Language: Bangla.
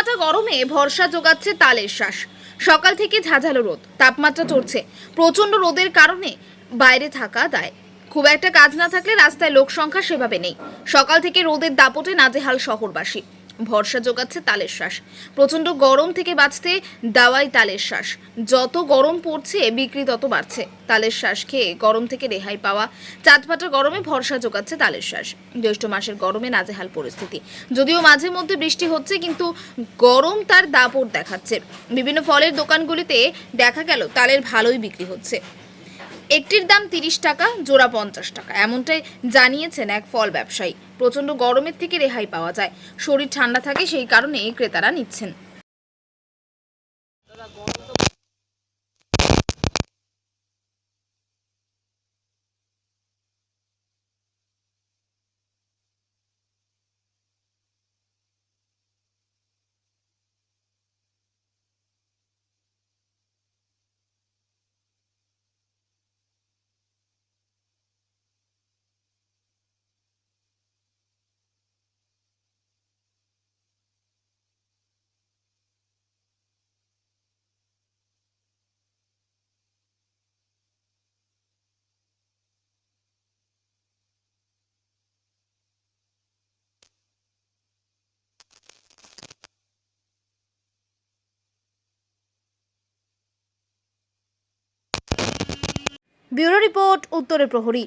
কামাটা গরমে ভরসা জোগাচ্ছে তালের শ্বাস। সকাল থেকে ঝাঁঝালো রোদ, তাপমাত্রা চড়ছে। প্রচণ্ড রোদের কারণে বাইরে থাকা দায়। খুব একটা কাজ না থাকলে রাস্তায় লোক সংখ্যা সেভাবে নেই। সকাল থেকে রোদের দাপটে নাজেহাল শহরবাসী। ভরসা জোগাচ্ছে তালের শ্বাস। প্রচণ্ড গরম থেকে বাঁচতে দাওয়াই তালের শ্বাস। যত গরম পড়ছে বিক্রি তত বাড়ছে। তালের শ্বাস খেয়ে গরম থেকে রেহাই পাওয়া চাঁদপাটা গরমে ভরসা জোগাচ্ছে তালের শ্বাস। জ্যৈষ্ঠ মাসের গরমে নাজেহাল পরিস্থিতি। যদিও মাঝে মধ্যে বৃষ্টি হচ্ছে, কিন্তু গরম তার দাপট দেখাচ্ছে। বিভিন্ন ফলের দোকানগুলিতে দেখা গেল তালের ভালোই বিক্রি হচ্ছে। একটির দাম 30 টাকা, জোড়া 50 টাকা, এমনটাই জানিয়েছেন এক ফল ব্যবসায়ী। প্রচণ্ড গরমের থেকে রেহাই পাওয়া যায়, শরীর ঠান্ডা থাকে, সেই কারণে ক্রেতারা নিচ্ছেন। ব্যুরো রিপোর্ট, উত্তরের প্রহরী।